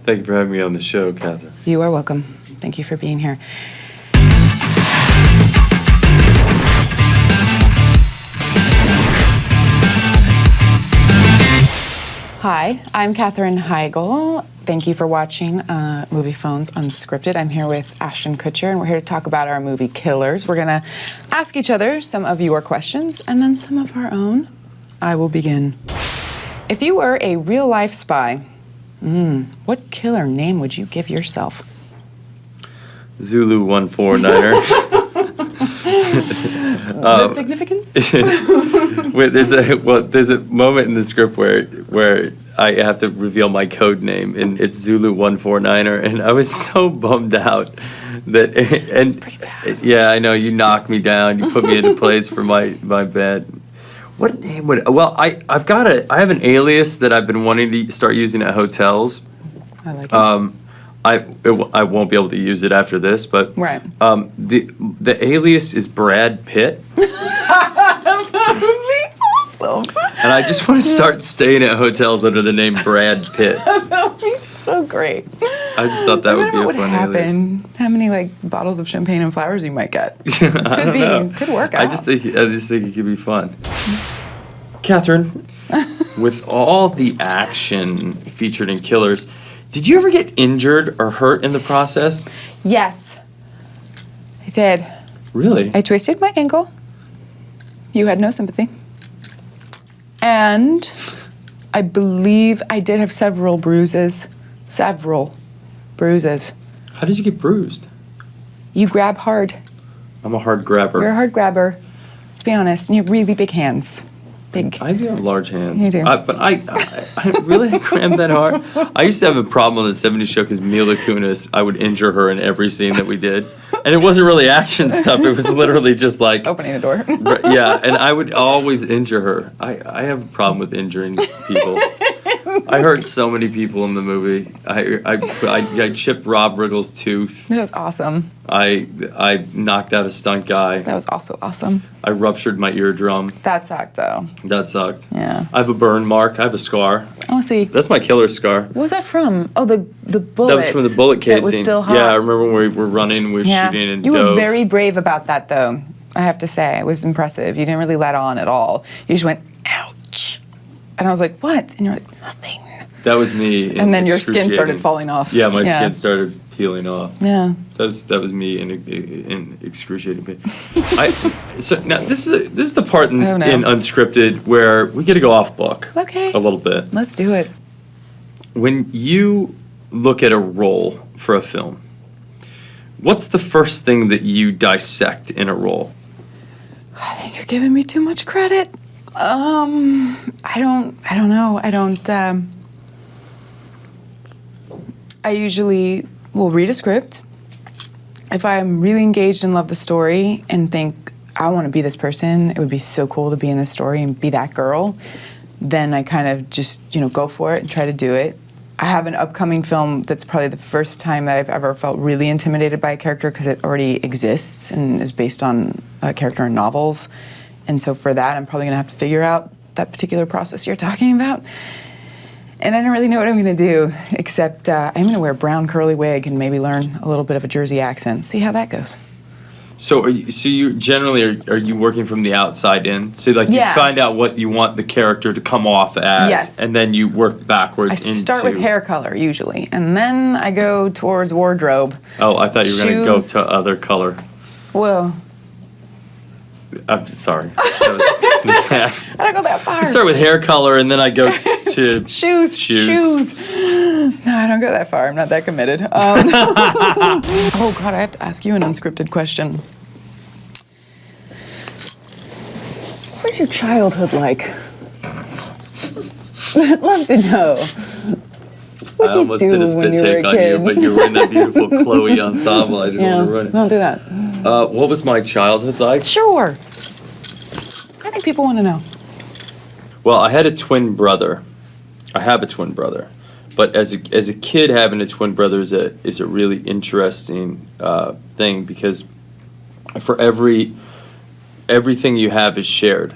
Thank you for having me on the show, Catherine. You are welcome. Thank you for being here. Hi, I'm Katherine Heigl. Thank you for watching Moviefone's Unscripted. I'm here with Ashton Kutcher, and we're here to talk about our movie Killers. We're going to ask each other some of your questions and then some of our own. I will begin. If you were a real-life spy, what killer name would you give yourself? Zulu 149er. The significance? There's a moment in the script where I have to reveal my code name, and it's Zulu 149er, and I was so bummed out that. That's pretty bad. Yeah, I know, you knocked me down. You put me into place for my bad. What name would? Well, I have an alias that I've been wanting to start using at hotels. I like it. I won't be able to use it after this, but Right. The alias is Brad Pitt. That would be awesome. And I just want to start staying at hotels under the name Brad Pitt. That would be so great. I just thought that would be a what fun happen. How many bottles of champagne and flowers you might get? Could work out. I just think it could be fun. Catherine, with all the action featured in Killers, did you ever get injured or hurt in the process? Yes, I did. Really? I twisted my ankle. You had no sympathy. And I believe I did have several bruises. Several bruises. How did you get bruised? You grab hard. I'm a hard grabber. You're a hard grabber. Let's be honest. And you have really big hands. Big. I do have large hands. You do. But I really crammed that hard. I used to have a problem on the 70s show because Mila Kunis, I would injure her in every scene that we did. And it wasn't really action stuff. It was literally just like... Opening a door. Yeah, and I would always injure her. I have a problem with injuring people. I hurt so many people in the movie. I chipped Rob Riggle's tooth. That was awesome. I knocked out a stunt guy. That was also awesome. I ruptured my eardrum. That sucked, though. That sucked. Yeah. I have a burn mark. I have a scar. Oh, see. That's my killer scar. What was that from? Oh, the bullet. That was from the bullet casing. That was still hot. Yeah, I remember when we were running, we were shooting and You were dove. very brave about that, though. I have to say, it was impressive. You didn't really let on at all. You just went, ouch. And I was like, what? And you're like, nothing. That was me. And then your skin started falling off. Yeah, my skin started peeling off. Yeah. That was me in excruciating pain. So now this is the part in Unscripted where we get to go off book. Okay. A little bit. Let's do it. When you look at a role for a film, what's the first thing that you dissect in a role? I think you're giving me too much credit. I don't know. I usually will read a script. If I'm really engaged and love the story and think, I want to be this person, it would be so cool to be in this story and be that girl, then I kind of just, go for it and try to do it. I have an upcoming film that's probably the first time that I've ever felt really intimidated by a character because it already exists and is based on a character in novels. And so for that, I'm probably going to have to figure out that particular process you're talking about. And I don't really know what I'm going to do, except I'm going to wear a brown curly wig and maybe learn a little bit of a Jersey accent. See how that goes. So you generally are you working from the outside in? So you find out what you want the character to come off as, yes. And then you work backwards. I start with hair color usually, and then I go towards wardrobe. Oh, I thought you were going to go to other color. Well, I'm sorry. I don't go that far. I start with hair color, and then I go to shoes. No, I don't go that far. I'm not that committed. Oh, God, I have to ask you an unscripted question. What was your childhood like? I'd love to know. What'd I almost you do did a spit when you were take a on you, kid? but you were in that beautiful Chloe ensemble. I didn't want to run it. Don't do that. What was my childhood like? Sure. I think people want to know. Well, I had a twin brother. I have a twin brother. But as a kid, having a twin brother is a really interesting thing because for everything you have is shared.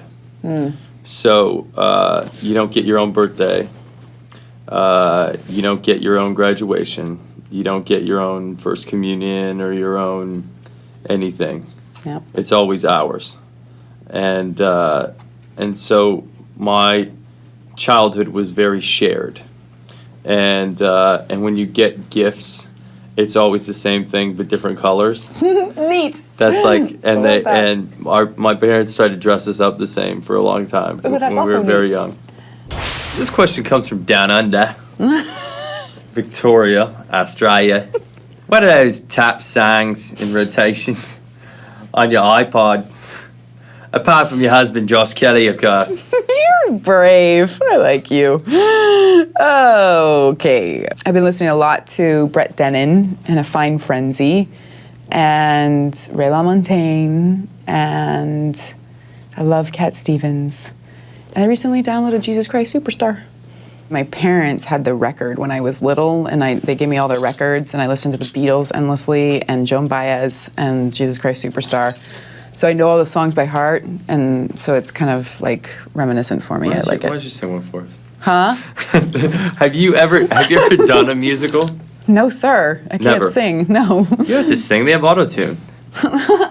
So you don't get your own birthday. You don't get your own graduation. You don't get your own first communion or your own anything. Yep. It's always ours. And so my childhood was very shared. And when you get gifts, it's always the same thing but different colors. Neat. That's like, and I love that. my parents tried to dress us up the same for a long time Ooh, that's when we were also very neat. young. This question comes from down under, Victoria, Australia. What are those tap songs in rotation on your iPod? Apart from your husband, Josh Kelly, of course. You're brave. I like you. Okay. I've been listening a lot to Brett Dennen and A Fine Frenzy and Ray LaMontagne, and I love Cat Stevens. And I recently downloaded Jesus Christ Superstar. My parents had the record when I was little, and they gave me all their records, and I listened to the Beatles endlessly and Joan Baez and Jesus Christ Superstar. So I know all the songs by heart, and so it's kind of like reminiscent for me. I like Why don't it. you sing one for us? Huh? Have you ever done a musical? No, sir. I can't Never. sing. No. You have to sing. They have auto-tune.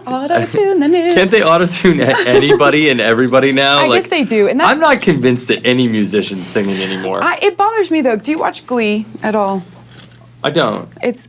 Auto-tune the news. Can't they auto-tune anybody and everybody now? I guess they do. And I'm not convinced that any musician's singing anymore. it bothers me, though. Do you watch Glee at all? I don't. It's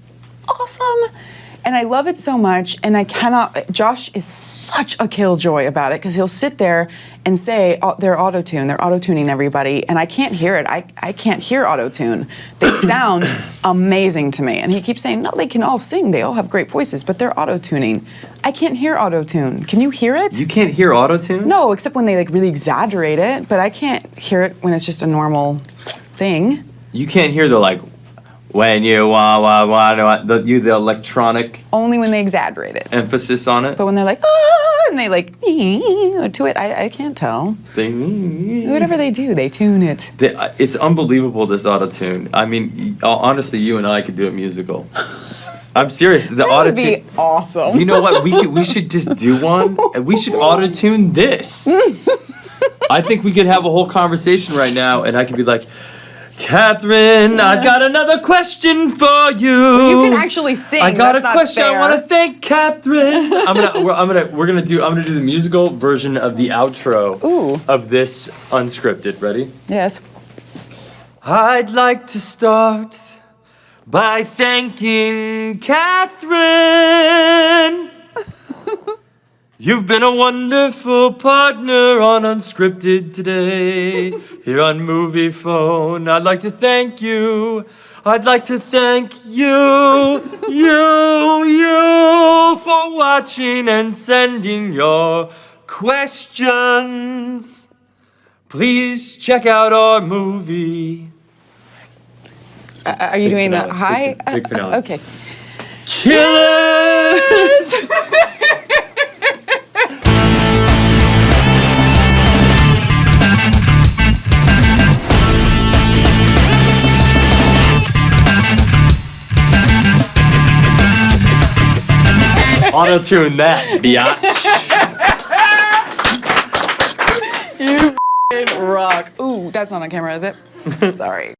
awesome. And I love it so much, and I cannot. Josh is such a killjoy about it because he'll sit there and say they're auto-tuning everybody, and I can't hear it. I can't hear auto-tune. They sound amazing to me, and he keeps saying, no, they can all sing. They all have great voices, but they're auto-tuning. I can't hear auto-tune. Can you hear it? You can't hear auto-tune? No, except when they like really exaggerate it, but I can't hear it when it's just a normal thing. You can't hear the like, when you the electronic Only when they exaggerate it. emphasis on it. But when they're like, and they like, to it, I can't tell. Whatever they do, they tune it. It's unbelievable, this auto-tune. I mean, honestly, you and I could do a musical. I'm serious. The That would auto-tune. be awesome. You know what? We should just do one. And we should auto-tune this. I think we could have a whole conversation right now, and I could be like, Catherine, I've got another question for you. Well, you can actually sing. I got That's a not question. fair. I want to thank Catherine. I'm gonna do the musical version of the outro Ooh. of this Unscripted. Ready? Yes. I'd like to start by thanking Catherine. You've been a wonderful partner on Unscripted today, here on Moviefone. I'd like to thank you. I'd like to thank you for watching and sending your questions. Please check out our movie. Are you doing the finale. high? Big finale. Okay. Killers! Auto-tune that, biatch. You rock. Ooh, that's not on camera, is it? Sorry.